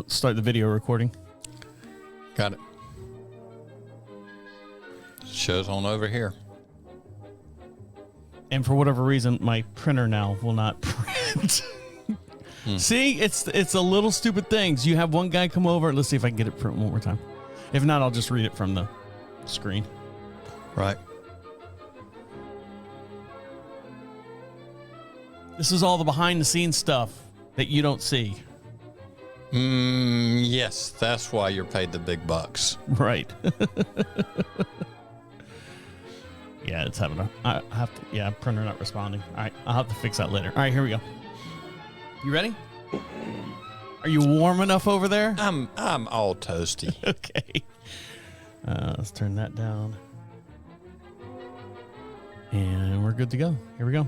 start the video recording. Got it. Shows on over here. And for whatever reason, my printer now will not print. See, it's the little stupid things. You have one guy come over. Let's see if I can get it print one more time. If not, I'll just read it from the screen. Right. This is all the behind-the-scenes stuff that you don't see. Yes, that's why you're paid the big bucks. Right. Yeah, it's having I have to. Yeah, printer not responding. All right, I'll have to fix that later. All right, here we go. You ready? Are you warm enough over there? I'm all toasty. Okay. Let's turn that down. And we're good to go. Here we go.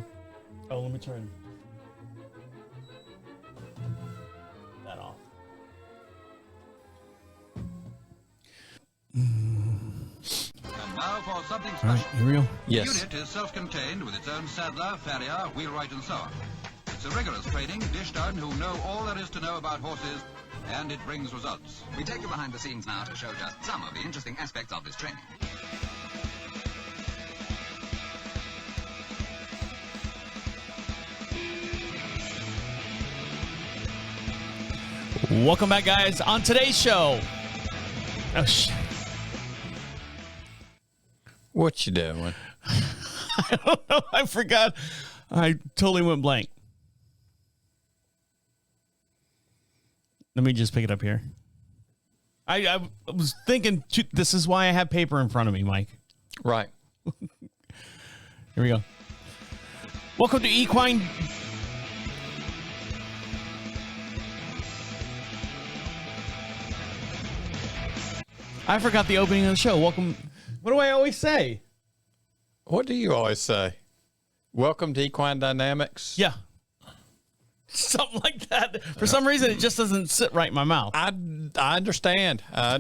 Oh, let me turn that off. And now for something All special. right, here we go. Yes. The unit is self-contained with its own saddler, farrier, wheelwright and so on. It's a rigorous training dished out who know all there is to know about horses, and it brings results. We take you behind the scenes now to show just some of the interesting aspects of this training. Welcome back, guys. On today's show. Oh, shit. What you doing? I don't know. I forgot. I totally went blank. Let me just pick it up here. I was thinking, this is why I have paper in front of me, Mike. Right. Here we go. Welcome to Equine. I forgot the opening of the show. Welcome. What do I always say? What do you always say? Welcome to Equine Dynamics. Yeah. Something like that. For some reason, it just doesn't sit right in my mouth. I understand. I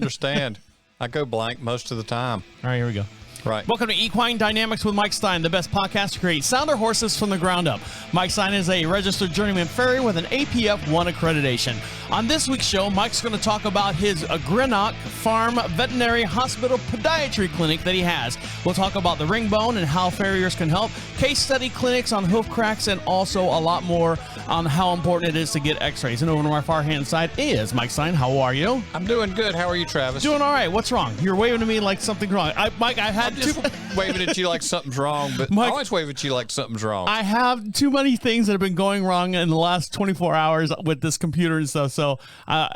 go blank most of the time. All right, here we go. Right. Welcome to Equine Dynamics with Mike Stine, the best podcast to create sounder horses from the ground up. Mike Stine is a registered journeyman farrier with an APF 1 accreditation. On this week's show, Mike's going to talk about his Greenock Farm Veterinary Hospital Podiatry Clinic that he has. We'll talk about the Ringbone and how farriers can help, case study clinics on hoof cracks, and also a lot more on how important it is to get x-rays. And over on my far hand side is Mike Stine. How are you? I'm doing good. How are you, Travis? Doing all right. What's wrong? You're waving to me like something's wrong. Mike, I had just waving at you like something's wrong, but Mike, I always wave at you like something's wrong. I have too many things that have been going wrong in the last 24 hours with this computer and stuff. So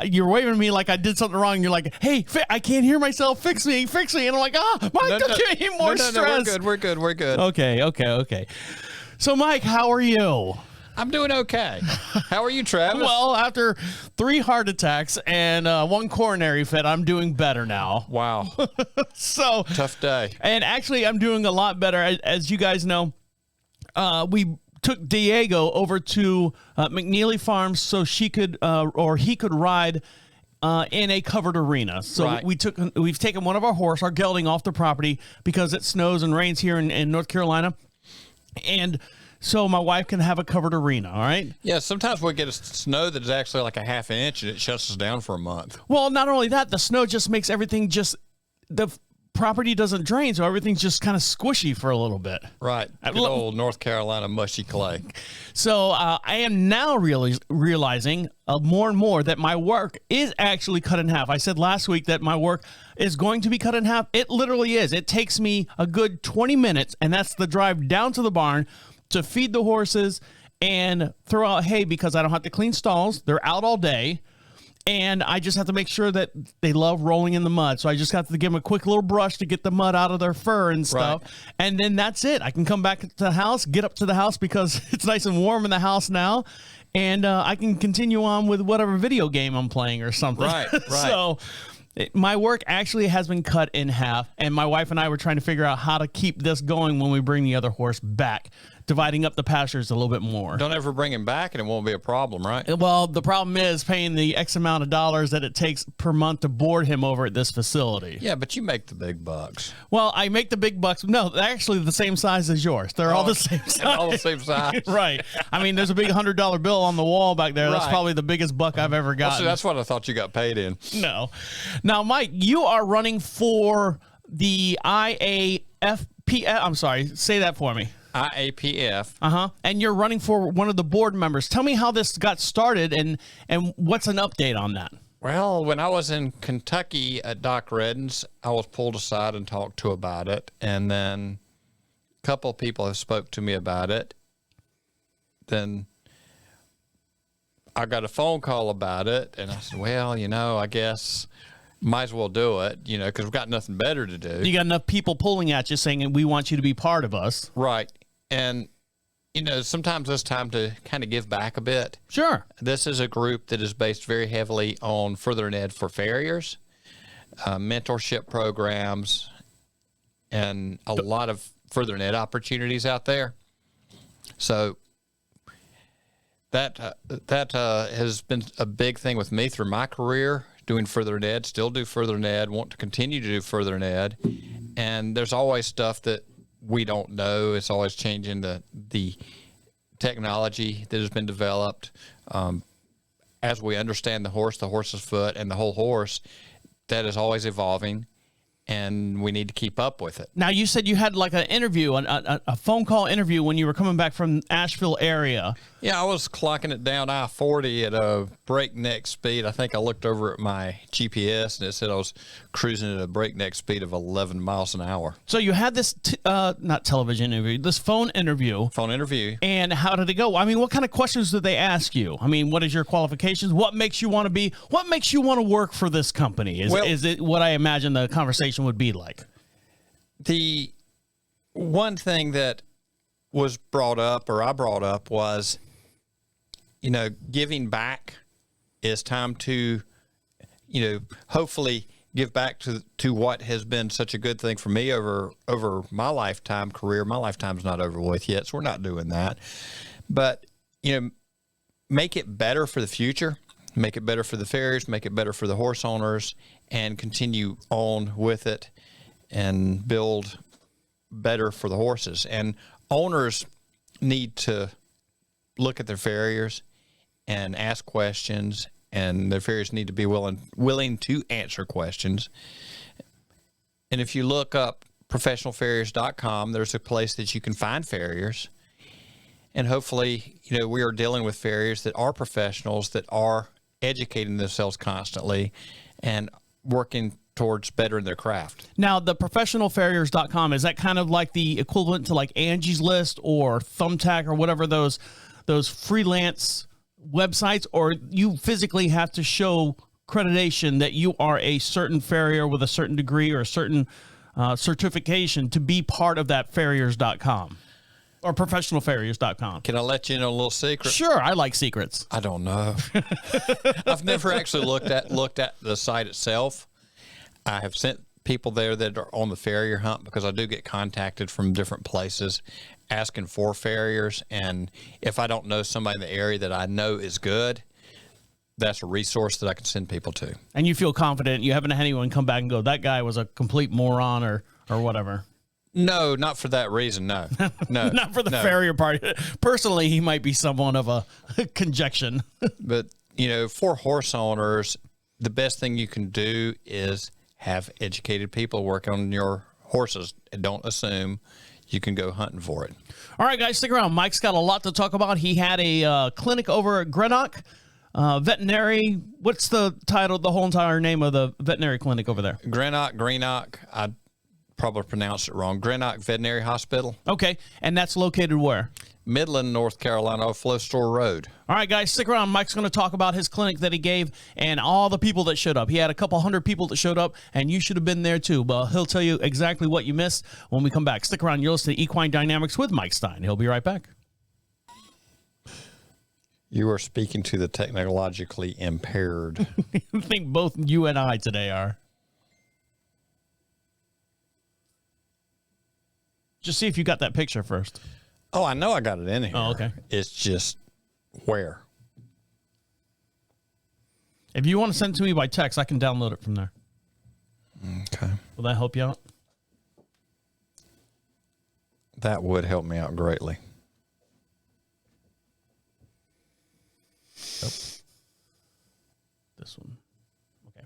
you're waving at me like I did something wrong. You're like, hey, I can't hear myself. Fix me. And I'm like, Mike, don't give me more stress. No, we're good. Okay. So, Mike, how are you? I'm doing okay. How are you, Travis? Well, after 3 heart attacks and 1 coronary fit, I'm doing better now. Wow. So tough day. And actually, I'm doing a lot better. As you guys know, we took Diego over to McNeely Farms so she could or he could ride in a covered arena. So right. we've taken one of our horse, our gelding, off the property because it snows and rains here in North Carolina, and so my wife can have a covered arena, all right? Yeah, sometimes we get a snow that is actually like a ½ inch and it shuts us down for a month. Well, not only that, the snow just makes everything the property doesn't drain, so everything's just kind of squishy for a little bit. Right. Good old North Carolina mushy clay. So I am now realizing more and more that my work is actually cut in half. I said last week that my work is going to be cut in half. It literally is. It takes me a good 20 minutes, and that's the drive down to the barn to feed the horses and throw out hay because I don't have to clean stalls. They're out all day. And I just have to make sure that they love rolling in the mud. So I just have to give them a quick little brush to get the mud out of their fur and stuff. Right. And then that's it. I can come back to the house, get up to the house because it's nice and warm in the house now. And I can continue on with whatever video game I'm playing or something. Right. So my work actually has been cut in half. And my wife and I were trying to figure out how to keep this going when we bring the other horse back dividing up the pastures a little bit more. Don't ever bring him back and it won't be a problem, right? Well, the problem is paying the X amount of dollars that it takes per month to board him over at this facility. Yeah, but you make the big bucks. Well, I make the big bucks. No, they're actually the same size as yours. They're all the same size. All the same size. Right. I mean, there's a big $100 bill on the wall back there. That's Right. probably the biggest buck I've ever Well, gotten. so that's what I thought you got paid in. No. Now, Mike, you are running for the IAPF. I'm sorry. Say that for me. IAPF. Uh-huh. And you're running for one of the board members. Tell me how this got started and what's an update on that? Well, when I was in Kentucky at Doc Redden's, I was pulled aside and talked to about it. And then a couple of people have spoke to me about it. Then I got a phone call about it. And I said, well, I guess might as well do it, because we've got nothing better to do. You got enough people pulling at you saying, we want you to be part of us. Right. And, sometimes it's time to kind of give back a bit. Sure. This is a group that is based very heavily on further ed for farriers, mentorship programs, and a lot of further ed opportunities out there. So that has been a big thing with me through my career, doing further ed, still do further ed, want to continue to do further ed. And there's always stuff that we don't know. It's always changing the technology that has been developed. As we understand the horse's foot, and the whole horse, that is always evolving, and we need to keep up with it. Now, you said you had like an interview, a phone call interview when you were coming back from Asheville area. Yeah, I was clocking it down I-40 at a breakneck speed. I think I looked over at my GPS and it said I was cruising at a breakneck speed of 11 miles an hour. So you had this, not television interview, this phone interview. Phone interview. And how did it go? I mean, what kind of questions did they ask you? I mean, what is your qualifications? What makes you want to work for this company? Is it what I imagine the conversation would be like? The one thing that was brought up, or I brought up, was, giving back is time to, hopefully give back to what has been such a good thing for me over my lifetime career. My lifetime's not over with yet, so we're not doing that. But, make it better for the future, make it better for the farriers, make it better for the horse owners, and continue on with it and build better for the horses. And owners need to look at their farriers and ask questions, and the farriers need to be willing to answer questions. And if you look up professionalfarriers.com, there's a place that you can find farriers. And hopefully, we are dealing with farriers that are professionals, that are educating themselves constantly and working towards bettering their craft. Now, the professionalfarriers.com, is that kind of like the equivalent to like Angie's List or Thumbtack or whatever those freelance websites, or you physically have to show accreditation that you are a certain farrier with a certain degree or a certain certification to be part of that farriers.com or professionalfarriers.com? Can I let you in a little secret? Sure, I like secrets. I don't know. I've never actually looked at the site itself. I have sent people there that are on the farrier hunt, because I do get contacted from different places asking for farriers. And if I don't know somebody in the area that I know is good, that's a resource that I can send people to. And you feel confident? You haven't had anyone come back and go, that guy was a complete moron or whatever? No, not for that reason. No, Not for the farrier part. Personally, he might be somewhat of a conjunction. But, for horse owners, the best thing you can do is have educated people work on your horses, and don't assume you can go hunting for it. All right, guys, stick around. Mike's got a lot to talk about. He had a clinic over at Greenock Veterinary. What's the title, the whole entire name of the veterinary clinic over there? Greenock. I probably pronounced it wrong. Greenock Veterinary Hospital. Okay, and that's located where? Midland, North Carolina, Flow Store Road. All right, guys, stick around. Mike's going to talk about his clinic that he gave and all the people that showed up. He had a couple hundred people that showed up, and you should have been there too. But he'll tell you exactly what you missed when we come back. Stick around. You're listening to Equine Dynamics with Mike Stine. He'll be right back. You are speaking to the technologically impaired. I think both you and I today are. Just see if you got that picture first. Oh, I know I got it in here. Oh, okay. It's just where? If you want to send it to me by text, I can download it from there. Okay. Will that help you out? That would help me out greatly. Oh. This one. Okay.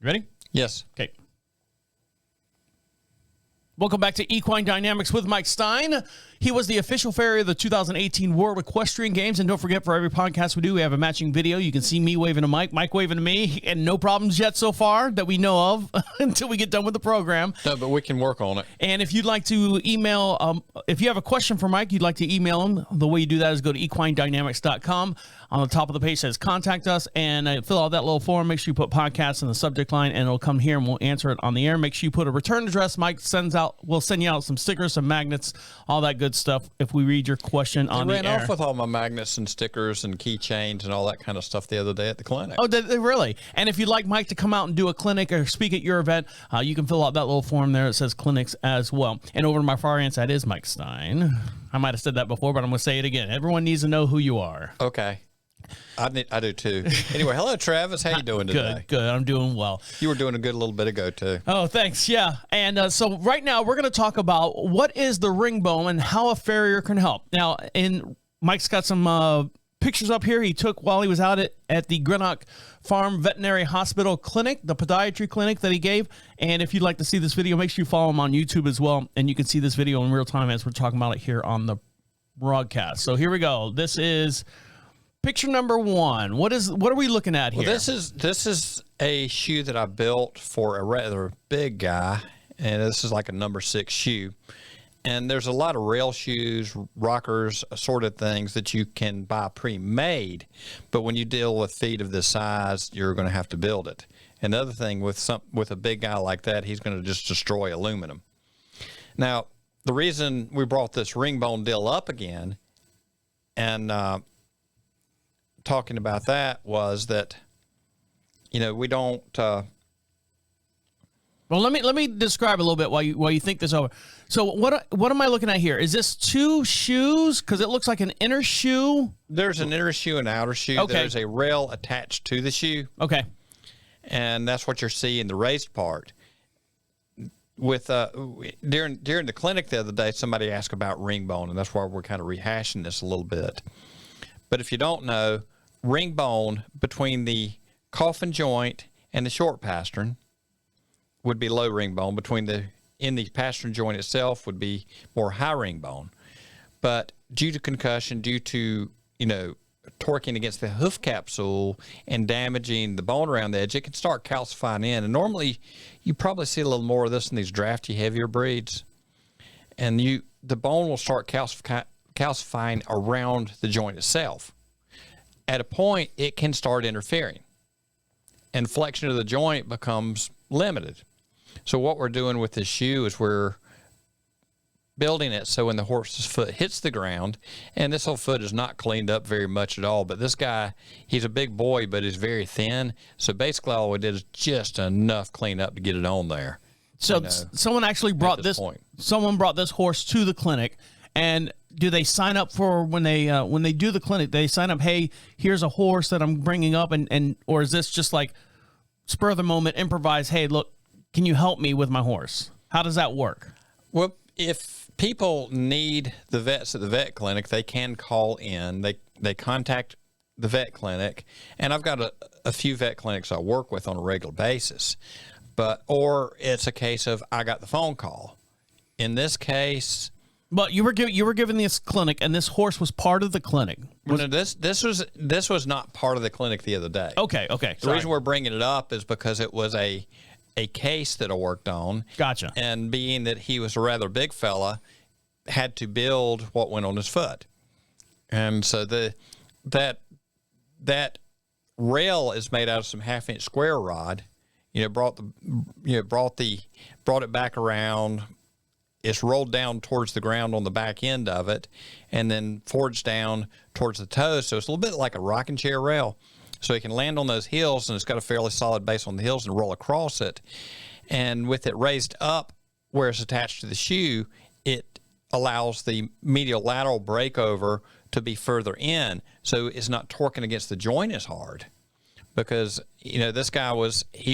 You ready? Yes. Okay. Welcome back to Equine Dynamics with Mike Stine. He was the official farrier of the 2018 World Equestrian Games. And don't forget, for every podcast we do, we have a matching video. You can see me waving to Mike, Mike waving to me, and no problems yet so far that we know of until we get done with the program. No, but we can work on it. And if you'd like to email, if you have a question for Mike, you'd like to email him, the way you do that is go to equinedynamics.com. On the top of the page says contact us, and fill out that little form. Make sure you put podcast in the subject line, and it'll come here and we'll answer it on the air. Make sure you put a return address. Mike we'll send you out some stickers, some magnets, all that good stuff if we read your question on the air. I ran off with all my magnets and stickers and keychains and all that kind of stuff the other day at the clinic. Oh, did they really? And if you'd like Mike to come out and do a clinic or speak at your event, you can fill out that little form there. It says clinics as well. And over to my far end side is Mike Stine. I might have said that before, but I'm going to say it again. Everyone needs to know who you are. Okay. I do too. Anyway, hello, Travis. How you doing today? Good. I'm doing well. You were doing a good little bit ago too. Oh, thanks. Yeah. And so right now we're going to talk about what is the ringbone and how a farrier can help. Now, Mike's got some pictures up here he took while he was out at the Greenock Farm Veterinary Hospital Clinic, the podiatry clinic that he gave. And if you'd like to see this video, make sure you follow him on YouTube as well. And you can see this video in real time as we're talking about it here on the broadcast. So here we go. This is picture number one. What are we looking at here? Well, this is a shoe that I built for a rather big guy, and this is like a number 6 shoe. And there's a lot of rail shoes, rockers, assorted things that you can buy pre-made, but when you deal with feet of this size, you're going to have to build it. And the other thing with a big guy like that, he's going to just destroy aluminum. Now, the reason we brought this ringbone deal up again, and talking about that was that, we don't. Well, let me describe a little bit while you think this over. So what am I looking at here? Is this 2 shoes? Because it looks like an inner shoe. There's an inner shoe and outer shoe. Okay. There's a rail attached to the shoe. Okay. And that's what you're seeing, the raised part. With during the clinic the other day, somebody asked about ringbone, and that's why we're kind of rehashing this a little bit. But if you don't know, ringbone between the coffin joint and the short pastern would be low ringbone. In the pastern joint itself would be more high ringbone. But due to concussion, due to torquing against the hoof capsule and damaging the bone around the edge, it can start calcifying in. And normally, you probably see a little more of this in these drafty, heavier breeds. And the bone will start calcifying around the joint itself. At a point, it can start interfering, and flexion of the joint becomes limited. So what we're doing with this shoe is we're building it so when the horse's foot hits the ground, and this whole foot is not cleaned up very much at all, but this guy, he's a big boy, but he's very thin. So basically all we did is just enough cleanup to get it on there. So someone actually brought someone brought this horse to the clinic. And do they sign up for when they do the clinic? They sign up, hey, here's a horse that I'm bringing up, and or is this just like spur of the moment, improvise? Hey, look, can you help me with my horse? How does that work? Well, if people need the vets at the vet clinic, they can call in. They contact the vet clinic, and I've got a few vet clinics I work with on a regular basis. Or it's a case of I got the phone call. In this case. But you were given this clinic, and this horse was part of the clinic. No, this was not part of the clinic the other day. Okay. The reason we're bringing it up is because it was a case that I worked on. Gotcha. And being that he was a rather big fella, had to build what went on his foot, and so that rail is made out of some 1/2-inch square rod. Brought it back around. It's rolled down towards the ground on the back end of it, and then forged down towards the toes. So it's a little bit like a rocking chair rail. so he can land on those heels, and it's got a fairly solid base on the heels and roll across it. And with it raised up where it's attached to the shoe, it allows the medial lateral breakover to be further in, so it's not torquing against the joint as hard. Because, this guy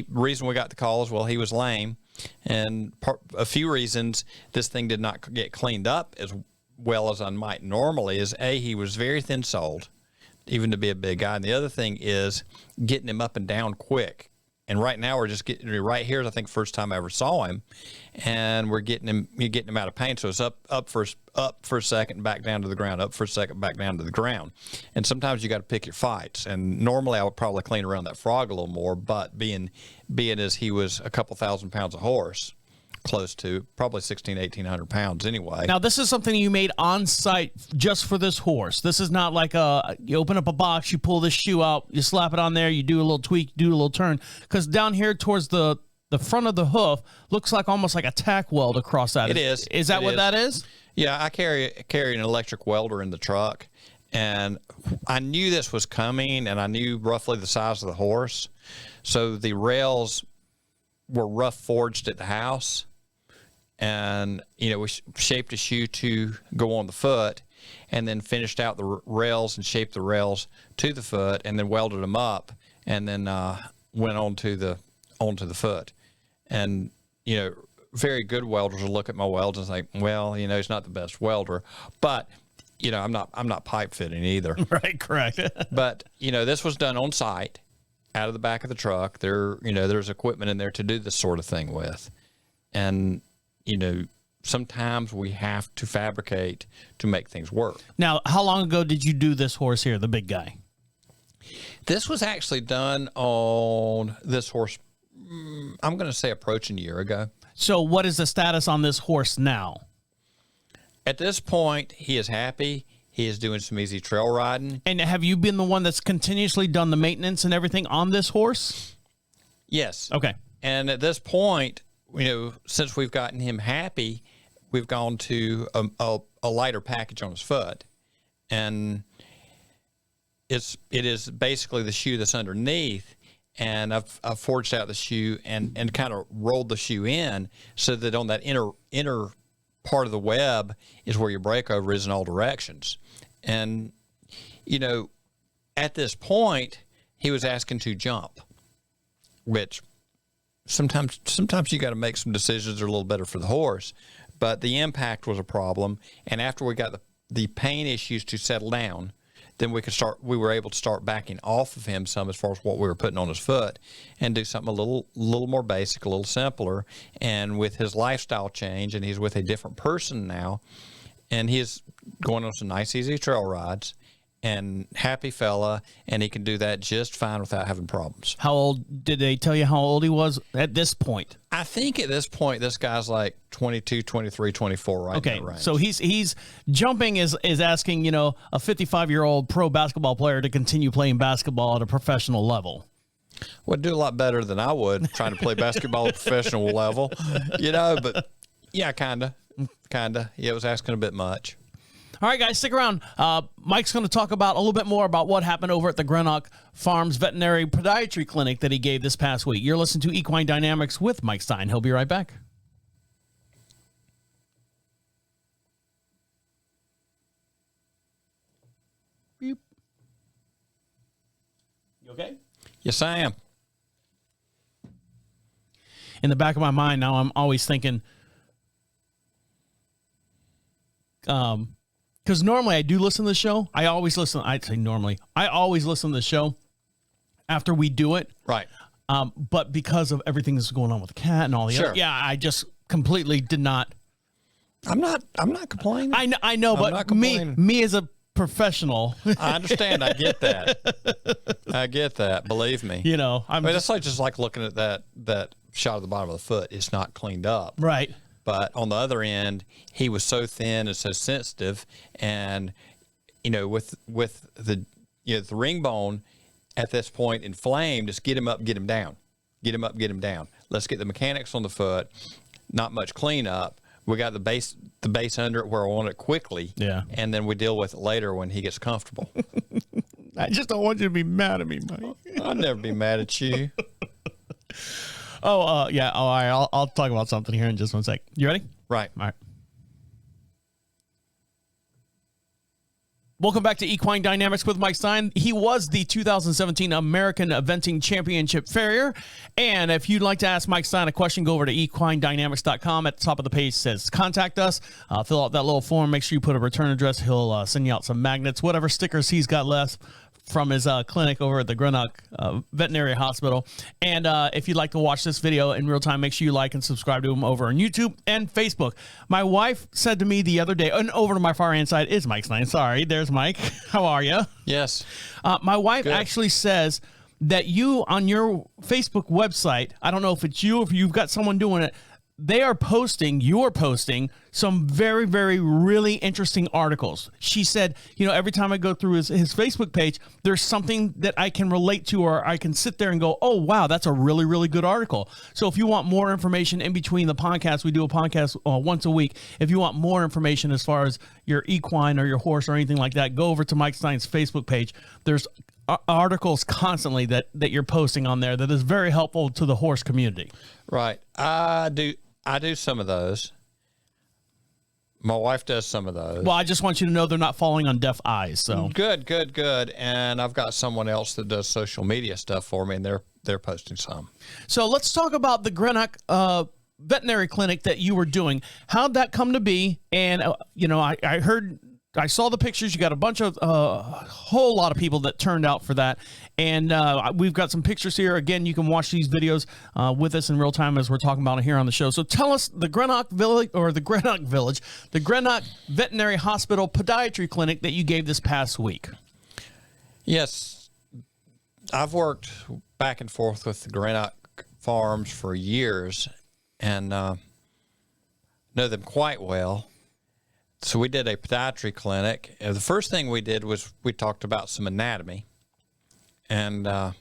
reason we got the call is, well, he was lame. And a few reasons this thing did not get cleaned up as well as I might normally is, A, he was very thin-soled, even to be a big guy. And the other thing is getting him up and down quick. And right now we're just getting right here. I think first time I ever saw him, and we're getting him out of pain. So it's up for a second, back down to the ground, up for a second, back down to the ground. And sometimes you got to pick your fights. And normally I would probably clean around that frog a little more, but being as he was a couple thousand pounds a horse, close to probably 1,800 pounds anyway. Now, this is something you made on site just for this horse. This is not like you open up a box, you pull this shoe out, you slap it on there, you do a little tweak, do a little turn. Because down here towards the front of the hoof looks like almost like a tack weld across that. It is. Is that what that is? Yeah, I carry an electric welder in the truck, and I knew this was coming, and I knew roughly the size of the horse. So the rails were rough forged at the house. And, we shaped a shoe to go on the foot, and then finished out the rails and shaped the rails to the foot, and then welded them up, and then went onto the foot. And, very good welders will look at my welds and think, well, he's not the best welder, but, I'm not pipe fitting either. Right, correct. But, this was done on site out of the back of the truck. There's equipment in there to do this sort of thing with. And, sometimes we have to fabricate to make things work. Now, how long ago did you do this horse here, the big guy? This was actually done on this horse, I'm going to say approaching a year ago. So what is the status on this horse now? At this point, he is happy. He is doing some easy trail riding. And have you been the one that's continuously done the maintenance and everything on this horse? Yes. Okay. And at this point, since we've gotten him happy, we've gone to a lighter package on his foot. And it is basically the shoe that's underneath. And I've forged out the shoe and kind of rolled the shoe in so that on that inner part of the web is where your breakover is in all directions. And, at this point, he was asking to jump, which sometimes you got to make some decisions that are a little better for the horse. But the impact was a problem. And after we got the pain issues to settle down, then we were able to start backing off of him some as far as what we were putting on his foot and do something a little more basic, a little simpler. And with his lifestyle change, and he's with a different person now, and he's going on some nice, easy trail rides, and happy fella, and he can do that just fine without having problems. How old, did they tell you how old he was at this point? I think at this point, this guy's like 22, 23, 24 right in that range. So he's jumping is asking, a 55-year-old pro basketball player to continue playing basketball at a professional level. Would do a lot better than I would trying to play basketball at a professional level, but yeah, kind of. Yeah, it was asking a bit much. All right, guys, stick around. Mike's going to talk about a little bit more about what happened over at the Greenock Farms Veterinary Podiatry Clinic that he gave this past week. You're listening to Equine Dynamics with Mike Stine. He'll be right back. Beep. You okay? Yes, I am. In the back of my mind now, I'm always thinking, because normally I do listen to the show. I always listen to the show after we do it. Right. But because of everything that's going on with the cat and all the other, I just completely did not. I'm not complaining. I know, but me as a professional. I understand. I get that. Believe me. It's just like looking at that shot at the bottom of the foot. It's not cleaned up. Right. But on the other end, he was so thin and so sensitive, and with the the ringbone at this point inflamed, just get him up, get him down, get him up, get him down. Let's get the mechanics on the foot. Not much cleanup. We got the base under it where I want it quickly. Yeah. And then we deal with it later when he gets comfortable. I just don't want you to be mad at me, Mike. I'll never be mad at you. Yeah. All right. I'll talk about something here in just one sec. You ready? Right. All right. Welcome back to Equine Dynamics with Mike Stine. He was the 2017 American Eventing Championship farrier. And if you'd like to ask Mike Stine a question, go over to equinedynamics.com. At the top of the page says contact us. Fill out that little form. Make sure you put a return address. He'll send you out some magnets, whatever stickers he's got left from his clinic over at the Greenock Veterinary Hospital. And if you'd like to watch this video in real time, make sure you like and subscribe to him over on YouTube and Facebook. My wife said to me the other day, and over to my far hand side is Mike Stine. Sorry, there's Mike. How are you? Yes. My wife actually says that you, on your Facebook website, I don't know if it's you or if you've got someone doing it, you're posting some very, very, really interesting articles. She said, every time I go through his Facebook page, there's something that I can relate to, or I can sit there and go, oh, wow, that's a really, really good article. So if you want more information in between the podcasts, we do a podcast once a week. If you want more information as far as your equine or your horse or anything like that, go over to Mike Stine's Facebook page. There's articles constantly that you're posting on there that is very helpful to the horse community. Right. I do some of those. My wife does some of those. Well, I just want you to know they're not falling on deaf eyes. So good. And I've got someone else that does social media stuff for me, and they're posting some. So let's talk about the Greenock veterinary clinic that you were doing. How'd that come to be? And I saw the pictures. You got a whole lot of people that turned out for that. And we've got some pictures here. Again, you can watch these videos with us in real time as we're talking about it here on the show. So tell us the Greenock Veterinary Hospital Podiatry Clinic that you gave this past week. Yes. I've worked back and forth with the Greenock farms for years and know them quite well. So we did a podiatry clinic. The first thing we did was we talked about some anatomy. And I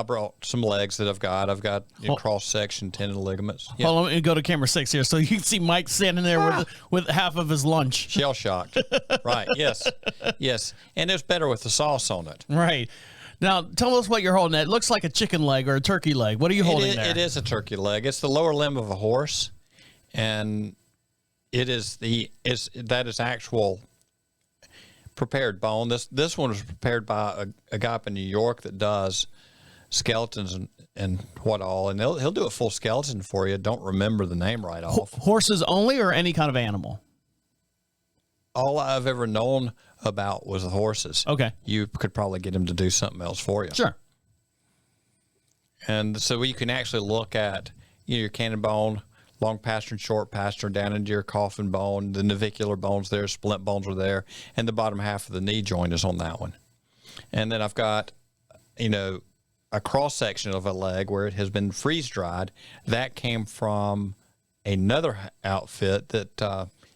brought some legs that I've got. I've got cross-section tendon ligaments. Hold on, let me go to camera 6 here so you can see Mike standing there with half of his lunch. Shell-shocked. Right, yes. And it's better with the sauce on it. Right. Now, tell us what you're holding. It looks like a chicken leg or a turkey leg. What are you holding there? It is a turkey leg. It's the lower limb of a horse. And that is actual prepared bone. This one was prepared by a guy up in New York that does skeletons and what all, and he'll do a full skeleton for you. Don't remember the name right off. Horses only, or any kind of animal? All I've ever known about was the horses. Okay. You could probably get him to do something else for you. Sure. And so you can actually look at your cannon bone, long pastern, short pastern, down into your coffin bone, the navicular bones there, splint bones are there, and the bottom half of the knee joint is on that one. And then I've got, a cross-section of a leg where it has been freeze-dried. That came from another outfit that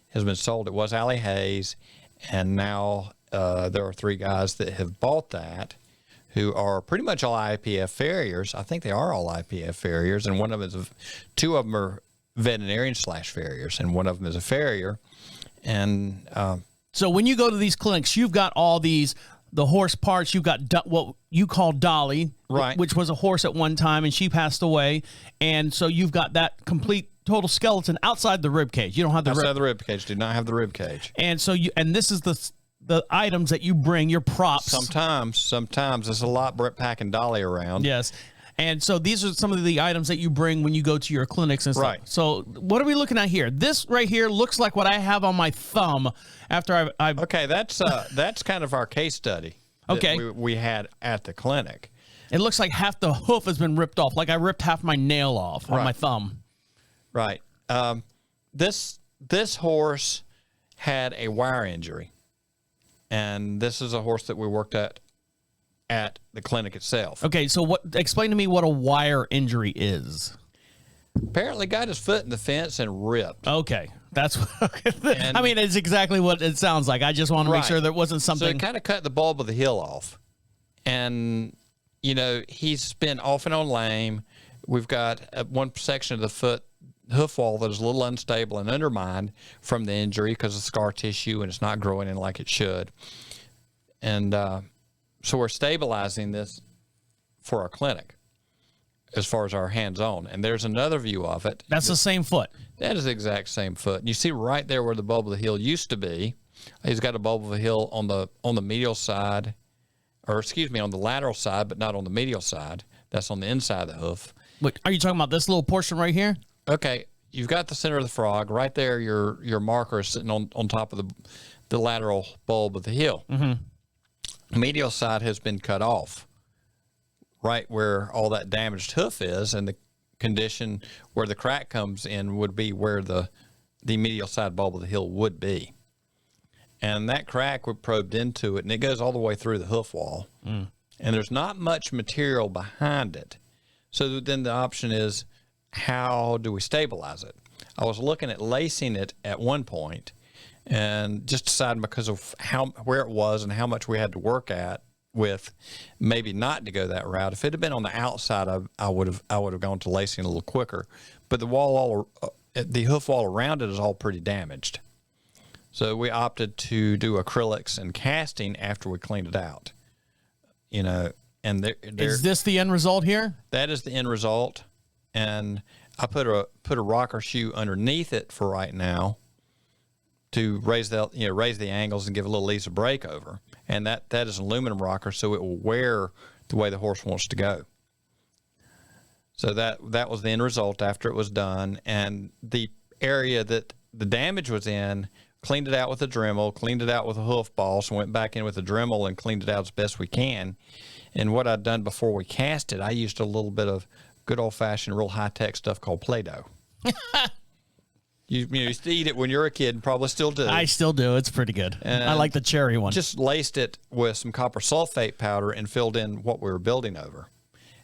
has been sold. It was Allie Hayes, and now there are 3 guys that have bought that who are pretty much all IAPF farriers. I think they are all IAPF farriers, and 2 of them are veterinarian/farriers, and 1 of them is a farrier. And so when you go to these clinics, you've got all the horse parts. You've got what you call Dolly, right, which was a horse at one time, and she passed away. And so you've got that complete total skeleton outside the rib cage. You don't have the outside the rib cage. Do not have the rib cage. And so this is the items that you bring, your props. Sometimes there's a lot packing Dolly around. Yes. And so these are some of the items that you bring when you go to your clinics and stuff. Right. So what are we looking at here? This right here looks like what I have on my thumb after I've Okay, that's kind of our case study that we had at the clinic. It looks like half the hoof has been ripped off, like I ripped half my nail off on my thumb. Right. This horse had a wire injury. And this is a horse that we worked at the clinic itself. Okay, so explain to me what a wire injury is. Apparently got his foot in the fence and ripped. Okay. It's exactly what it sounds like. I just want to make sure there wasn't something. So it kind of cut the bulb of the heel off. And, he's been off and on lame. We've got one section of the hoof wall that is a little unstable and undermined from the injury because of scar tissue, and it's not growing in like it should. And so we're stabilizing this for our clinic as far as our hands-on. And there's another view of it. That's the same foot. That is the exact same foot. And you see right there where the bulb of the heel used to be, he's got a bulb of the heel on the medial side, or excuse me, on the lateral side, but not on the medial side. That's on the inside of the hoof. Wait, are you talking about this little portion right here? Okay, you've got the center of the frog. Right there, your marker is sitting on top of the lateral bulb of the heel. Mm-hmm. Medial side has been cut off, right where all that damaged hoof is, and the condition where the crack comes in would be where the medial side bulb of the heel would be. And that crack, we probed into it, and it goes all the way through the hoof wall. Mm. And there's not much material behind it. So then the option is, how do we stabilize it? I was looking at lacing it at one point, and just deciding because of where it was and how much we had to work at with, maybe not to go that route. If it had been on the outside, I would have gone to lacing a little quicker. But the the hoof wall around it is all pretty damaged. So we opted to do acrylics and casting after we cleaned it out. And is this the end result here? That is the end result. And I put a rocker shoe underneath it for right now to raise the angles and give a little ease of breakover. And that is an aluminum rocker, so it will wear the way the horse wants to go. So that was the end result after it was done. And the area that the damage was in, cleaned it out with a Dremel, cleaned it out with a hoof ball, so went back in with a Dremel and cleaned it out as best we can. And what I'd done before we cast it, I used a little bit of good old-fashioned, real high-tech stuff called Play-Doh. You used to eat it when you were a kid, and probably still do. I still do. It's pretty good. And I like the cherry one. Just laced it with some copper sulfate powder and filled in what we were building over.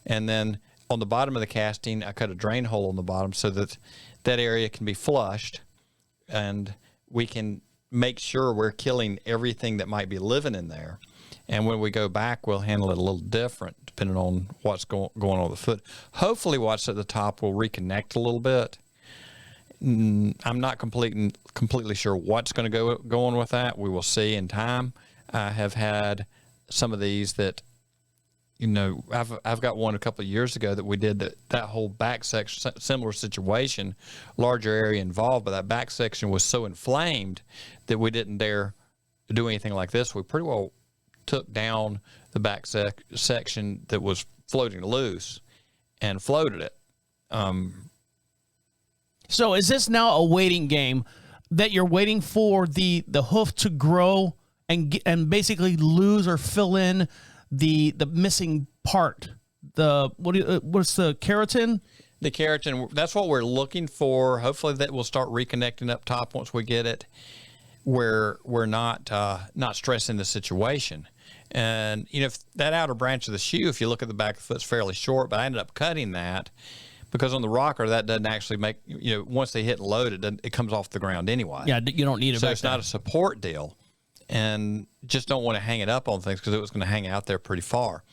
And then on the bottom of the casting, I cut a drain hole on the bottom so that that area can be flushed, and we can make sure we're killing everything that might be living in there. And when we go back, we'll handle it a little different depending on what's going on with the foot. Hopefully what's at the top will reconnect a little bit. I'm not completely sure what's going to go on with that. We will see in time. I have had some of these that, I've got one a couple of years ago that we did that whole back section, similar situation, larger area involved, but that back section was so inflamed that we didn't dare do anything like this. We pretty well took down the back section that was floating loose and floated it. So is this now a waiting game that you're waiting for the hoof to grow and basically lose or fill in the missing part? What's the keratin? The keratin, that's what we're looking for. Hopefully that will start reconnecting up top once we get it where we're not stressing the situation. And, if that outer branch of the shoe, if you look at the back of the foot, it's fairly short, but I ended up cutting that because on the rocker, that doesn't actually make, once they hit and load, it comes off the ground anyway. Yeah, you don't need it. So it's not a support deal. And just don't want to hang it up on things because it was going to hang out there pretty far.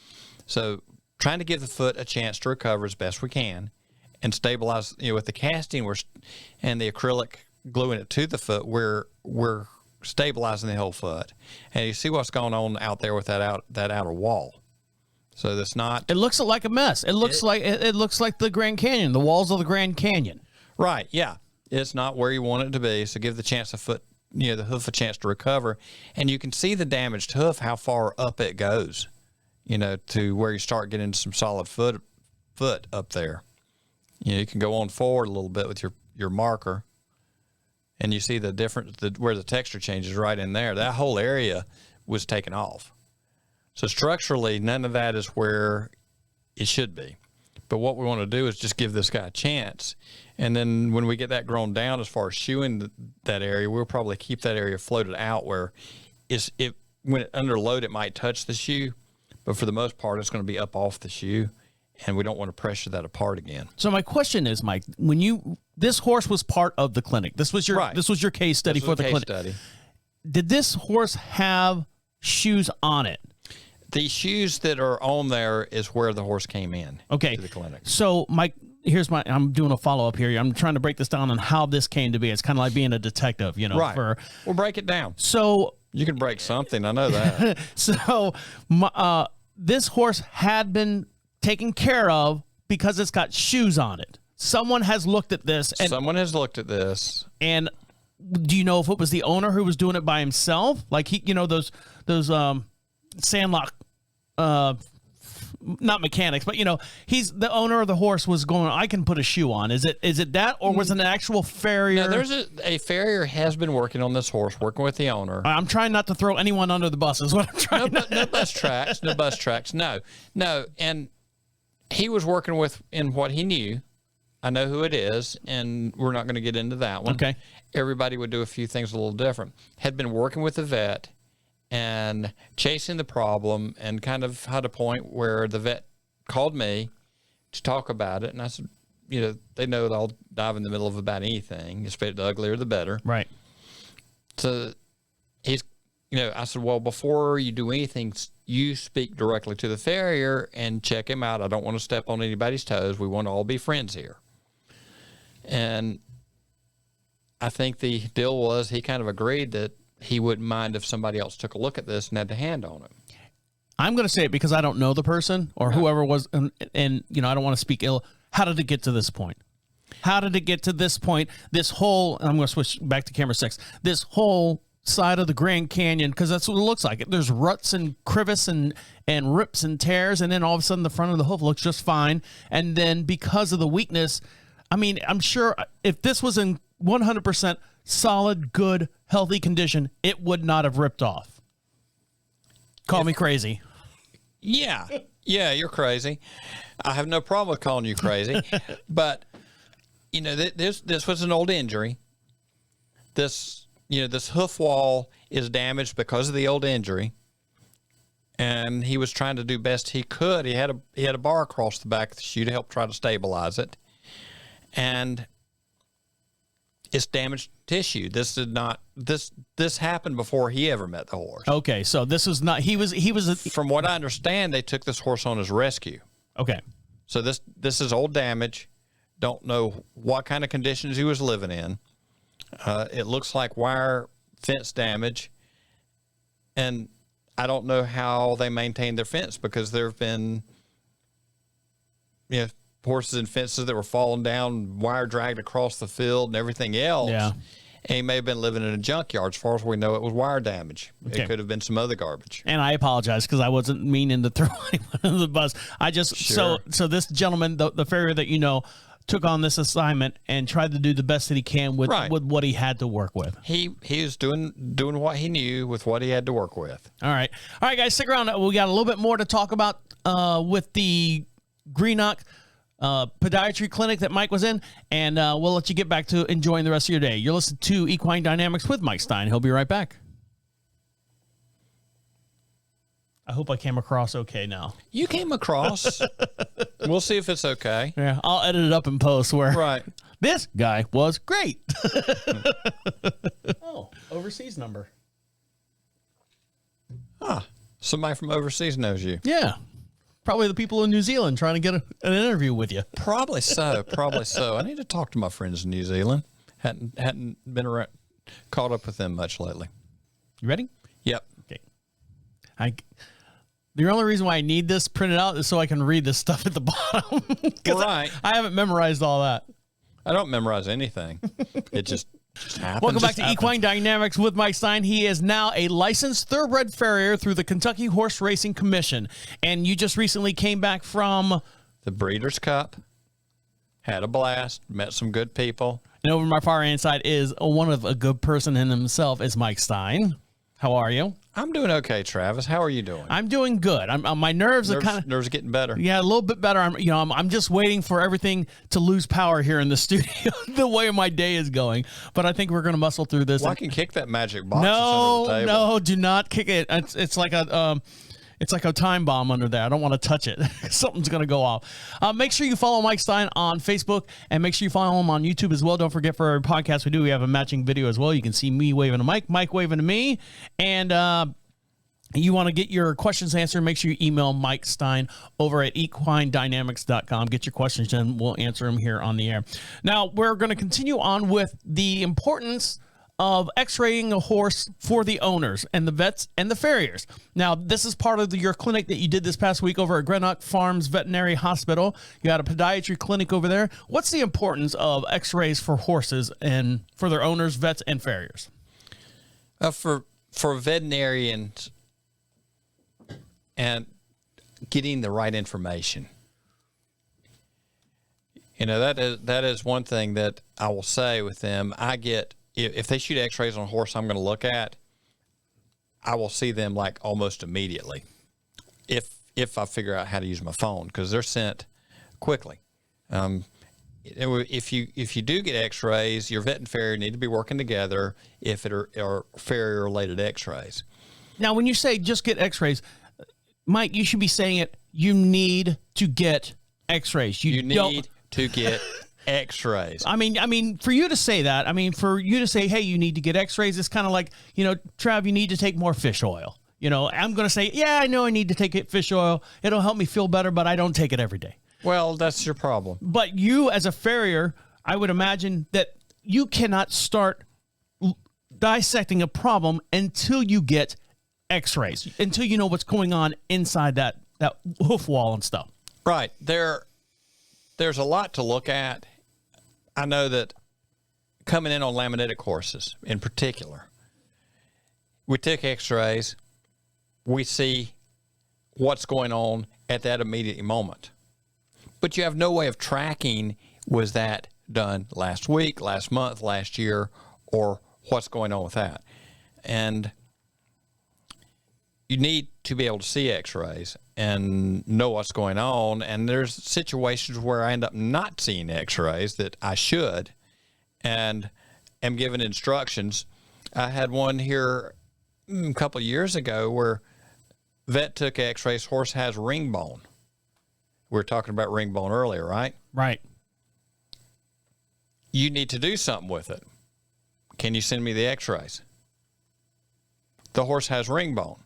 So trying to give the foot a chance to recover as best we can and stabilize, with the casting and the acrylic gluing it to the foot, we're stabilizing the whole foot. And you see what's going on out there with that outer wall. So that's not. It looks like a mess. It looks like the Grand Canyon, the walls of the Grand Canyon. Right. Yeah. It's not where you want it to be. So give the the hoof a chance to recover. And you can see the damaged hoof, how far up it goes, to where you start getting some solid foot up there. You can go on forward a little bit with your marker. And you see the difference, where the texture changes right in there. That whole area was taken off. So structurally, none of that is where it should be. But what we want to do is just give this guy a chance. And then when we get that grown down, as far as shoeing that area, we'll probably keep that area floated out where when it under load, it might touch the shoe. But for the most part, it's going to be up off the shoe. And we don't want to pressure that apart again. So my question is, Mike, this horse was part of the clinic. This was your case study for the clinic. Did this horse have shoes on it? The shoes that are on there is where the horse came in. Okay. To the clinic. So Mike, I'm doing a follow up here. I'm trying to break this down on how this came to be. It's kind of like being a detective, you know. Right. We'll break it down. So you can break something. I know that. So this horse had been taken care of because it's got shoes on it. Someone has looked at this. And do you know if it was the owner who was doing it by himself? Like those Sandlock, not mechanics, but he's the owner of the horse was going, I can put a shoe on. Is it that, or was it an actual farrier? No, there's a farrier has been working on this horse, working with the owner. I'm trying not to throw anyone under the bus is what I'm trying to. No bus tracks. No. And he was working with in what he knew. I know who it is, and we're not going to get into that one. Okay. Everybody would do a few things a little different. Had been working with the vet and chasing the problem, and kind of had a point where the vet called me to talk about it. And I said, they know that I'll dive in the middle of about anything, especially the uglier the better. Right. So I said, well, before you do anything, you speak directly to the farrier and check him out. I don't want to step on anybody's toes. We want to all be friends here. And I think the deal was he kind of agreed that he wouldn't mind if somebody else took a look at this and had the hand on it. I'm going to say it because I don't know the person or whoever was, and I don't want to speak ill. How did it get to this point? How did it get to this point? This whole, and I'm going to switch back to camera 6, this whole side of the Grand Canyon, because that's what it looks like. There's ruts and crevice and rips and tears, and then all of a sudden the front of the hoof looks just fine. And then because of the weakness, I mean, I'm sure if this was in 100% solid, good, healthy condition, it would not have ripped off. Call me crazy. Yeah, you're crazy. I have no problem with calling you crazy. But, this was an old injury. This hoof wall is damaged because of the old injury. And he was trying to do best he could. He had a bar across the back of the shoe to help try to stabilize it. And it's damaged tissue. This happened before he ever met the horse. Okay, so this is not, he was from what I understand, they took this horse on as rescue. Okay. So this is old damage. Don't know what kind of conditions he was living in. It looks like wire fence damage. And I don't know how they maintain their fence, because there have been, horses and fences that were falling down, wire dragged across the field and everything else. Yeah. And he may have been living in a junkyard. As far as we know, it was wire damage. Okay. It could have been some other garbage. And I apologize because I wasn't meaning to throw anyone under the bus. I just, Sure. so this gentleman, the farrier that took on this assignment and tried to do the best that he can with what he had to work with. He was doing what he knew with what he had to work with. All right, guys, stick around. We got a little bit more to talk about with the Greenock Podiatry Clinic that Mike was in, and we'll let you get back to enjoying the rest of your day. You're listening to Equine Dynamics with Mike Stine. He'll be right back. I hope I came across okay now. You came across. We'll see if it's okay. Yeah, I'll edit it up in post where this guy was great. Oh, overseas number. Somebody from overseas knows you. Yeah. Probably the people in New Zealand trying to get an interview with you. Probably so. I need to talk to my friends in New Zealand. Hadn't been around, caught up with them much lately. You ready? Yep. Okay. The only reason why I need this printed out is so I can read this stuff at the bottom. Right. I haven't memorized all that. I don't memorize anything. It just happens. Welcome back to Equine Dynamics with Mike Stine. He is now a licensed thoroughbred farrier through the Kentucky Horse Racing Commission. And you just recently came back from the Breeders' Cup. Had a blast. Met some good people. And over my far hand side is one of a good person in himself is Mike Stine. How are you? I'm doing okay, Travis. How are you doing? I'm doing good. My nerves are kind of nerves getting better. Yeah, a little bit better. I'm just waiting for everything to lose power here in the studio. The way my day is going, but I think we're going to muscle through this. Well, I can kick that magic box. No, do not kick it. It's like a time bomb under there. I don't want to touch it. Something's going to go off. Make sure you follow Mike Stine on Facebook, and make sure you follow him on YouTube as well. Don't forget, for our podcast we have a matching video as well. You can see me waving to Mike, Mike waving to me, and you want to get your questions answered, make sure you email Mike Stine over at equinedynamics.com. Get your questions in. We'll answer them here on the air. Now, we're going to continue on with the importance of x-raying a horse for the owners and the vets and the farriers. Now, this is part of your clinic that you did this past week over at Greenock Farms Veterinary Hospital. You had a podiatry clinic over there. What's the importance of x-rays for horses and for their owners, vets, and farriers? For veterinarians, and getting the right information. You know, that is one thing that I will say with them. I get, if they shoot x-rays on a horse I'm going to look at, I will see them like almost immediately if I figure out how to use my phone, because they're sent quickly. If you do get x-rays, your vet and farrier need to be working together if it are farrier-related x-rays. Now, when you say just get x-rays, Mike, you should be saying it, you need to get x-rays. You need to get x-rays. I mean, for you to say that, for you to say, hey, you need to get x-rays, it's kind of like, Trav, you need to take more fish oil. I'm going to say, yeah, I know I need to take fish oil. It'll help me feel better, but I don't take it every day. Well, that's your problem. But you, as a farrier, I would imagine that you cannot start dissecting a problem until you get x-rays, until you know what's going on inside that hoof wall and stuff. Right. There's a lot to look at. I know that coming in on laminitic horses in particular, we take x-rays, we see what's going on at that immediate moment. But you have no way of tracking, was that done last week, last month, last year, or what's going on with that. And you need to be able to see x-rays and know what's going on. And there's situations where I end up not seeing x-rays that I should and am given instructions. I had one here a couple of years ago where vet took x-rays, horse has ringbone. We were talking about ringbone earlier, right? Right. You need to do something with it. Can you send me the x-rays? The horse has ringbone.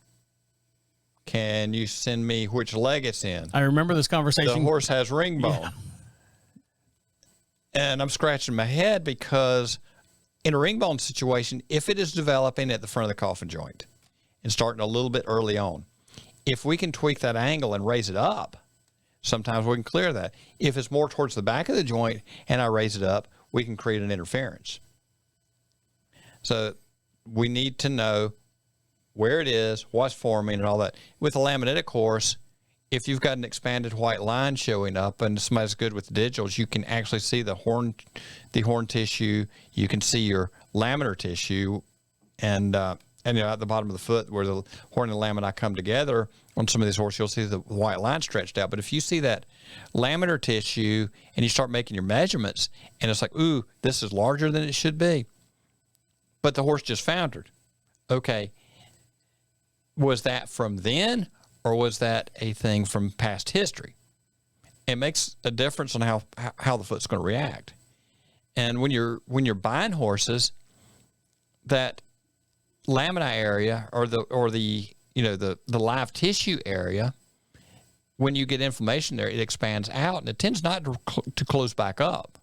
Can you send me which leg it's in? I remember this conversation. The horse has ringbone. Yeah. And I'm scratching my head because in a ringbone situation, if it is developing at the front of the coffin joint and starting a little bit early on, if we can tweak that angle and raise it up, sometimes we can clear that. If it's more towards the back of the joint and I raise it up, we can create an interference. So we need to know where it is, what's forming, and all that. With a laminitic horse, if you've got an expanded white line showing up and somebody's good with the digitals, you can actually see the horn tissue. You can see your laminar tissue, and at the bottom of the foot where the horn and lamina come together. On some of these horses, you'll see the white line stretched out. But if you see that laminar tissue and you start making your measurements, and it's like, ooh, this is larger than it should be, but the horse just foundered. Okay. Was that from then, or was that a thing from past history? It makes a difference on how the foot's going to react. And when you're buying horses, that lamina area or the live tissue area, when you get inflammation there, it expands out and it tends not to close back up.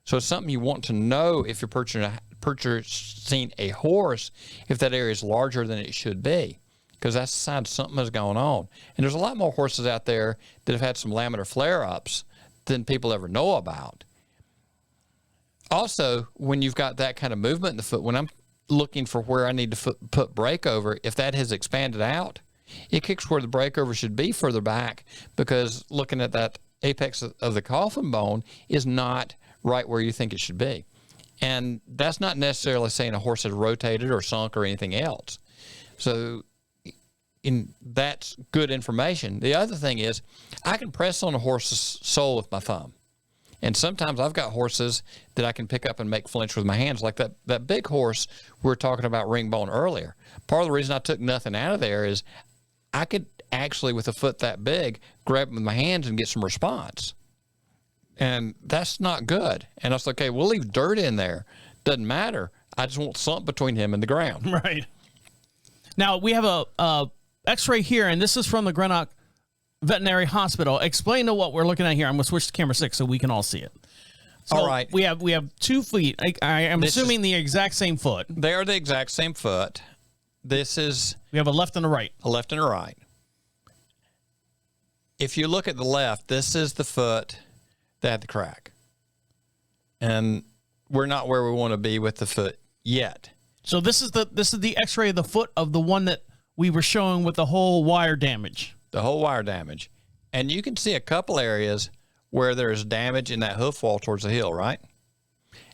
So it's something you want to know if you're purchasing a horse, if that area is larger than it should be, because that's a sign something is going on. And there's a lot more horses out there that have had some laminar flare-ups than people ever know about. Also, when you've got that kind of movement in the foot, when I'm looking for where I need to put breakover, if that has expanded out, it kicks where the breakover should be further back, because looking at that apex of the coffin bone is not right where you think it should be. And that's not necessarily saying a horse has rotated or sunk or anything else. So that's good information. The other thing is I can press on a horse's sole with my thumb. And sometimes I've got horses that I can pick up and make flinch with my hands, like that big horse we were talking about, Ringbone, earlier. Part of the reason I took nothing out of there is I could actually, with a foot that big, grab him with my hands and get some response. And that's not good. And I was like, okay, we'll leave dirt in there. Doesn't matter. I just want something between him and the ground. Right. Now, we have x-ray here, and this is from the Greenock Veterinary Hospital. Explain to what we're looking at here. I'm going to switch to camera 6 so we can all see it. So all right. We have 2 feet. I am assuming the exact same foot. They are the exact same foot. This is... We have a left and a right. A left and a right. If you look at the left, this is the foot that had the crack. And we're not where we want to be with the foot yet. So this is the x-ray of the foot of the one that we were showing with the whole wire damage. The whole wire damage. And you can see a couple areas where there's damage in that hoof wall towards the heel, right?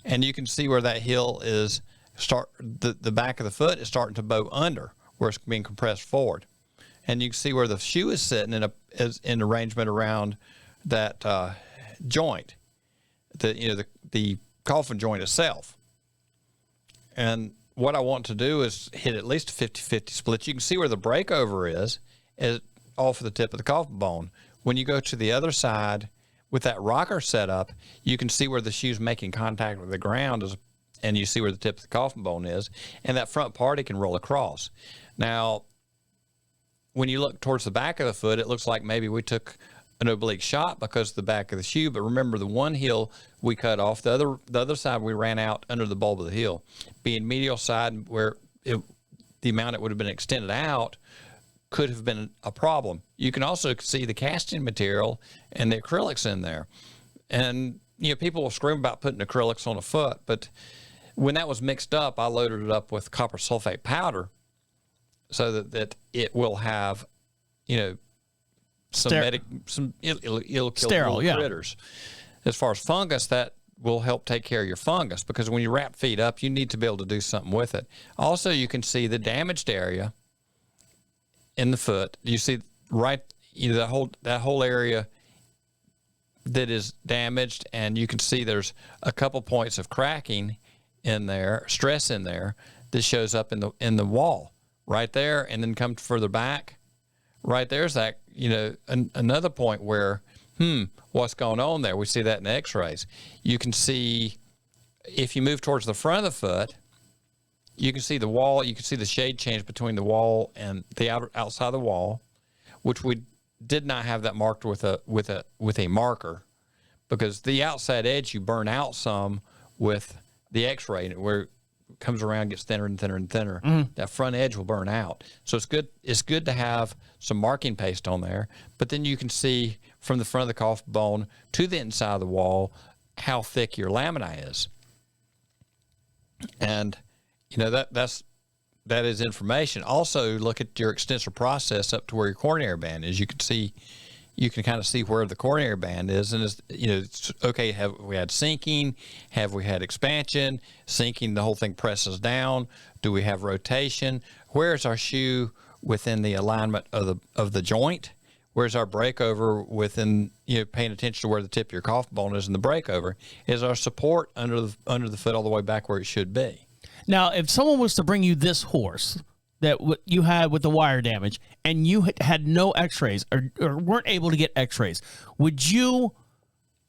And you can see where that heel is the back of the foot is starting to bow under, where it's being compressed forward. And you can see where the shoe is sitting in arrangement around that joint, the coffin joint itself. And what I want to do is hit at least a 50-50 split. You can see where the breakover is off of the tip of the coffin bone. When you go to the other side with that rocker setup, you can see where the shoe's making contact with the ground, and you see where the tip of the coffin bone is, and that front part, it can roll across. Now, when you look towards the back of the foot, it looks like maybe we took an oblique shot because of the back of the shoe, but remember, the one heel we cut off, the other side we ran out under the bulb of the heel. Being medial side, where the amount it would have been extended out could have been a problem. You can also see the casting material and the acrylics in there. And, people will scream about putting acrylics on a foot, but when that was mixed up, I loaded it up with copper sulfate powder so that it will have, some it'll kill sterile, little critters. As far as fungus, that will help take care of your fungus, because when you wrap feet up, you need to be able to do something with it. Also, you can see the damaged area in the foot. You see that whole area that is damaged, and you can see there's a couple points of cracking in there, stress in there, that shows up in the wall right there, and then come further back. Right there's that, another point where, what's going on there? We see that in x-rays. You can see, if you move towards the front of the foot, you can see the wall, you can see the shade change between the wall and the outside of the wall, which we did not have that marked with a marker, because the outside edge you burn out some with the x-ray, where it comes around, gets thinner and thinner and thinner. That front edge will burn out. So it's good to have some marking paste on there, but then you can see from the front of the coffin bone to the inside of the wall how thick your lamina is. And that is information. Also, look at your extensor process up to where your coronary band is. You can kind of see where the coronary band is, and it's okay. Have we had sinking? Have we had expansion? Sinking, the whole thing presses down. Do we have rotation? Where's our shoe within the alignment of the joint? Where's our breakover within, paying attention to where the tip of your coffin bone is in the breakover? Is our support under the foot all the way back where it should be? Now, if someone was to bring you this horse that you had with the wire damage, and you had no x-rays or weren't able to get x-rays, would you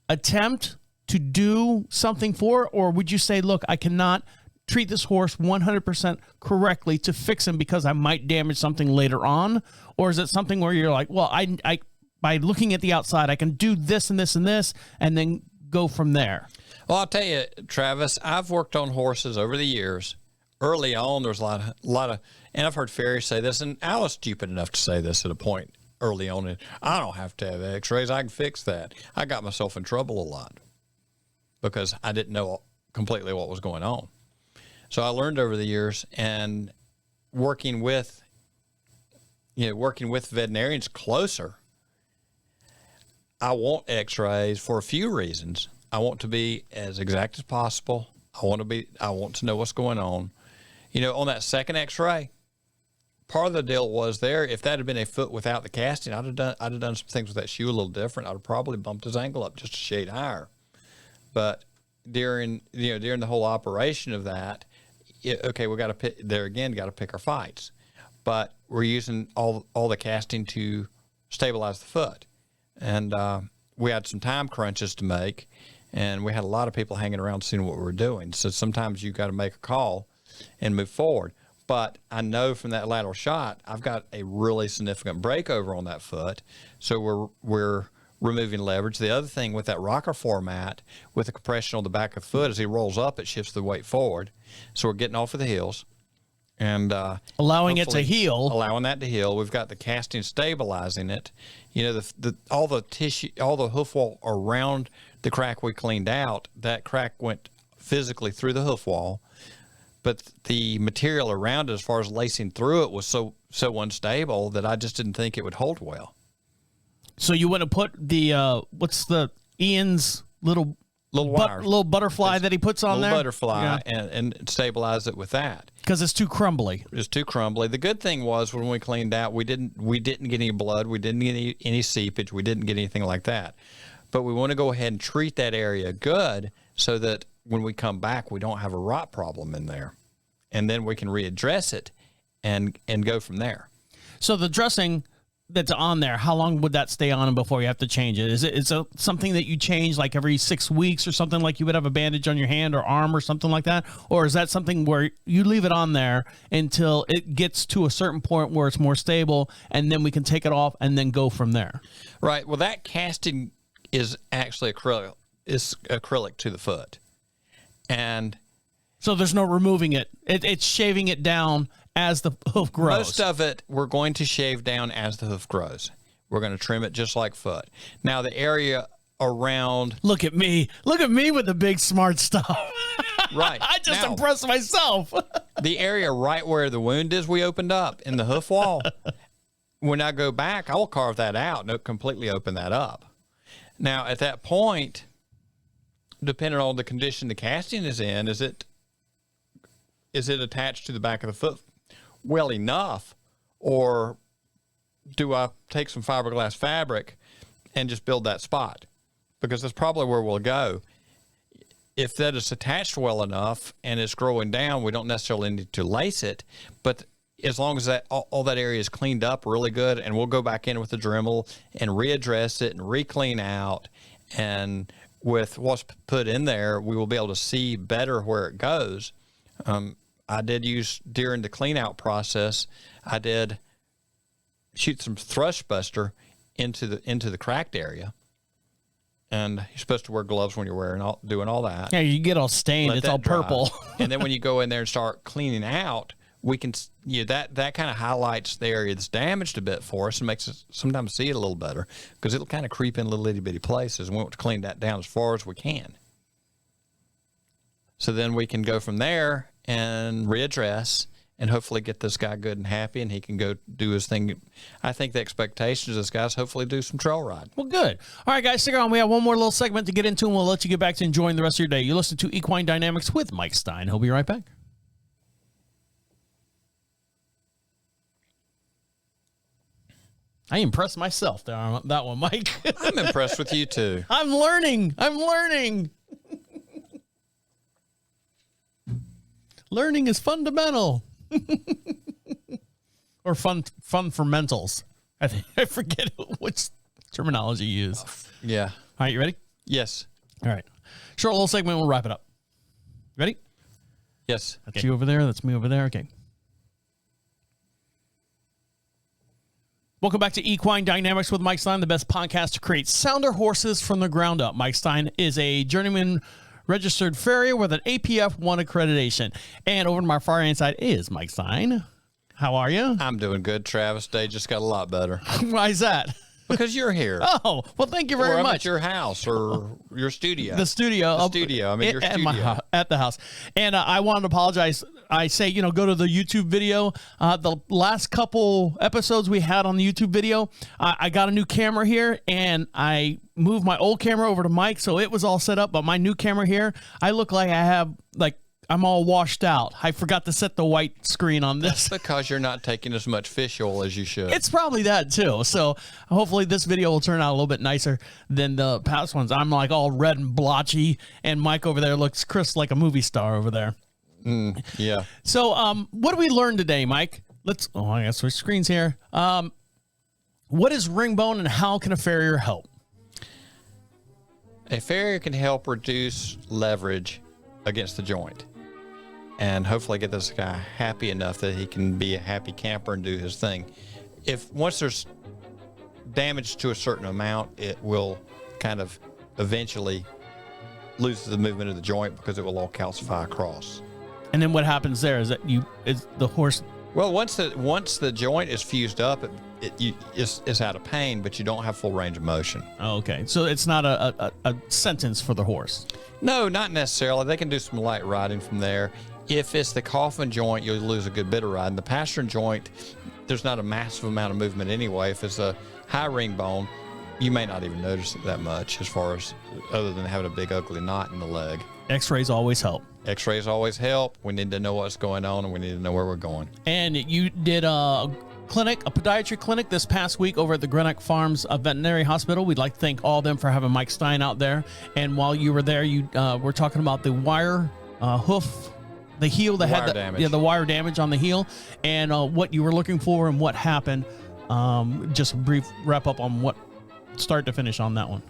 attempt to do something for it, or would you say, look, I cannot treat this horse 100% correctly to fix him because I might damage something later on? Or is it something where you're like, well, I by looking at the outside, I can do this and this and this, and then go from there? Well, I'll tell you, Travis, I've worked on horses over the years. Early on, there was a lot of, and I've heard farriers say this, and I was stupid enough to say this at a point early on. And I don't have to have x-rays. I can fix that. I got myself in trouble a lot because I didn't know completely what was going on. So I learned over the years, and working with veterinarians closer, I want x-rays for a few reasons. I want to be as exact as possible. I want to know what's going on. On that second x-ray, part of the deal was there, if that had been a foot without the casting, I'd have done some things with that shoe a little different. I'd have probably bumped his ankle up just a shade higher. But during the whole operation of that, we got to pick our fights. But we're using all the casting to stabilize the foot. And we had some time crunches to make, and we had a lot of people hanging around seeing what we were doing. So sometimes you got to make a call and move forward. But I know from that lateral shot, I've got a really significant breakover on that foot. So we're removing leverage. The other thing with that rocker format, with the compression on the back of the foot, as he rolls up, it shifts the weight forward. So we're getting off of the heels and allowing it to heal. Allowing that to heal. We've got the casting stabilizing it. You know, all the tissue, all the hoof wall around the crack we cleaned out, that crack went physically through the hoof wall. But the material around it, as far as lacing through it, was so unstable that I just didn't think it would hold well. So you want to put the what's the Ian's little wire, little butterfly that he puts on there? Butterfly, and stabilize it with that because it's too crumbly. It's too crumbly. The good thing was when we cleaned out, we didn't get any blood, we didn't get any seepage, we didn't get anything like that. But we want to go ahead and treat that area good so that when we come back, we don't have a rot problem in there, and then we can readdress it and go from there. So the dressing that's on there, how long would that stay on before you have to change it? Is it something that you change like every 6 weeks or something, like you would have a bandage on your hand or arm or something like that? Or is that something where you leave it on there until it gets to a certain point where it's more stable, and then we can take it off and then go from there? Right. Well, that casting is actually acrylic to the foot. And so there's no removing it. It's shaving it down as the hoof grows. Most of it we're going to shave down as the hoof grows. We're going to trim it just like foot. Now the area around... Look at me with the big smart stuff. Right. I just impressed myself. The area right where the wound is we opened up in the hoof wall, when I go back, I will carve that out and completely open that up. Now at that point, depending on the condition the casting is in, is it attached to the back of the foot well enough, or do I take some fiberglass fabric and just build that spot? Because that's probably where we'll go. If that is attached well enough and it's growing down, we don't necessarily need to lace it, but as long as that all that area is cleaned up really good, and we'll go back in with the Dremel and readdress it and re-clean out, and with what's put in there, we will be able to see better where it goes. I did use, during the clean out process, I did shoot some Thrustbuster into the cracked area. And you're supposed to wear gloves when you're doing all that. Yeah, you get all stained. It's all purple. And then when you go in there and start cleaning out, we can, that kind of highlights the area that's damaged a bit for us and makes us sometimes see it a little better, because it'll kind of creep in little itty bitty places, and we want to clean that down as far as we can. So then we can go from there and readdress and hopefully get this guy good and happy, and he can go do his thing. I think the expectations of this guy is hopefully do some trail riding. Well, good. All right, guys, stick around. We have one more little segment to get into, and we'll let you get back to enjoying the rest of your day. You listen to Equine Dynamics with Mike Stine. He'll be right back. I impressed myself there on that one, Mike. I'm impressed with you, too. I'm learning. Learning is fundamental. Or fun for mentals. I forget which terminology you use. Yeah. All right, you ready? Yes. All right. Short little segment, we'll wrap it up. Ready? Yes. That's you over there. That's me over there. Okay. Welcome back to Equine Dynamics with Mike Stine, the best podcast to create sounder horses from the ground up. Mike Stine is a journeyman registered farrier with an APF 1 accreditation. And over to my far right side is Mike Stine. How are you? I'm doing good, Travis. Day just got a lot better. Why is that? Because you're here. Oh, well, thank you very I'm much. at your house or your studio. The studio. The studio. I mean, your studio. At the house. And I wanted to apologize. I say, go to the YouTube video. The last couple episodes we had on the YouTube video, I got a new camera here, and I moved my old camera over to Mike, so it was all set up. But my new camera here, I look like I'm all washed out. I forgot to set the white screen on this. That's because you're not taking as much fish oil as you should. It's probably that too. So hopefully this video will turn out a little bit nicer than the past ones. I'm like all red and blotchy, and Mike over there looks crisp like a movie star over there. Yeah. So what did we learn today, Mike? I gotta switch screens here. What is ringbone, and how can a farrier help? A farrier can help reduce leverage against the joint. and hopefully get this guy happy enough that he can be a happy camper and do his thing. If once there's damage to a certain amount, it will kind of eventually lose the movement of the joint because it will all calcify across. And then what happens there is that is the horse. Well, once the joint is fused up, it's out of pain, but you don't have full range of motion. Oh, okay, so it's not a sentence for the horse. No, not necessarily. They can do some light riding from there. If it's the coffin joint, you'll lose a good bit of riding. The pastern joint, there's not a massive amount of movement anyway. If it's a high ringbone, you may not even notice it that much as far as other than having a big ugly knot in the leg. X-rays always help. X-rays always help. We need to know what's going on, and we need to know where we're going. And you did a podiatry clinic this past week over at the Greenock Farms Veterinary Hospital. We'd like to thank all of them for having Mike Stine out there. And while you were there, you were talking about the wire hoof, the heel that had the wire damage on the heel, and what you were looking for and what happened. Just a brief wrap up on what start to finish on that one.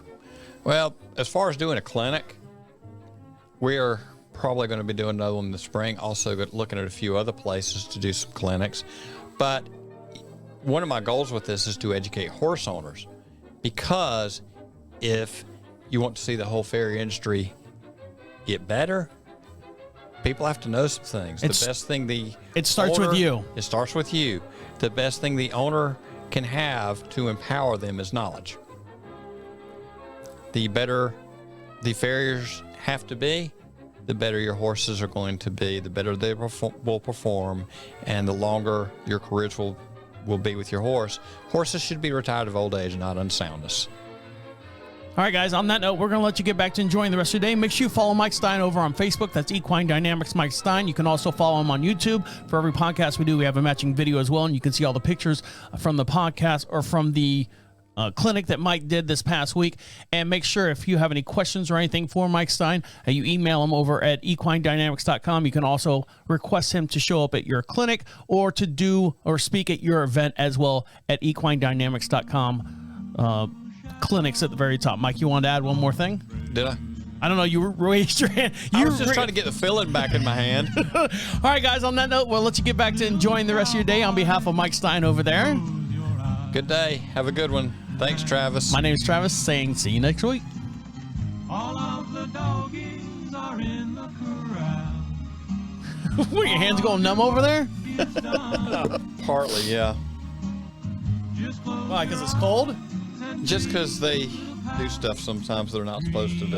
Well, as far as doing a clinic, we're probably going to be doing another one in the spring. Also looking at a few other places to do some clinics. But one of my goals with this is to educate horse owners, because if you want to see the whole farrier industry get better, people have to know some things. The best thing it starts with you. It starts with you. The best thing the owner can have to empower them is knowledge. The better the farriers have to be, the better your horses are going to be, the better they will perform, and the longer your careers will be with your horse. Horses should be retired of old age, not unsoundness. All right, guys, on that note, we're going to let you get back to enjoying the rest of your day. Make sure you follow Mike Stine over on Facebook. That's Equine Dynamics Mike Stine. You can also follow him on YouTube. For every podcast we do, we have a matching video as well, and you can see all the pictures from the podcast or from the clinic that Mike did this past week. And make sure if you have any questions or anything for Mike Stine, you email him over at equinedynamics.com. You can also request him to show up at your clinic or to do or speak at your event as well at equinedynamics.com. Clinics at the very top. Mike, you wanted to add one more thing? Did I? I don't know. You raised your hand. I was just trying to get the filling back in my hand. All right, guys, on that note, we'll let you get back to enjoying the rest of your day on behalf of Mike Stine over there. Good day. Have a good one. Thanks, Travis. My name is Travis, saying see you next week. All of the doggies are in the corral. What, your hands going numb over there? Partly, yeah. Why, because it's cold? Just because they do stuff sometimes they're not supposed to do.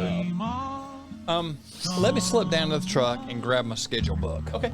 Let me slip down to the truck and grab my schedule book. Okay.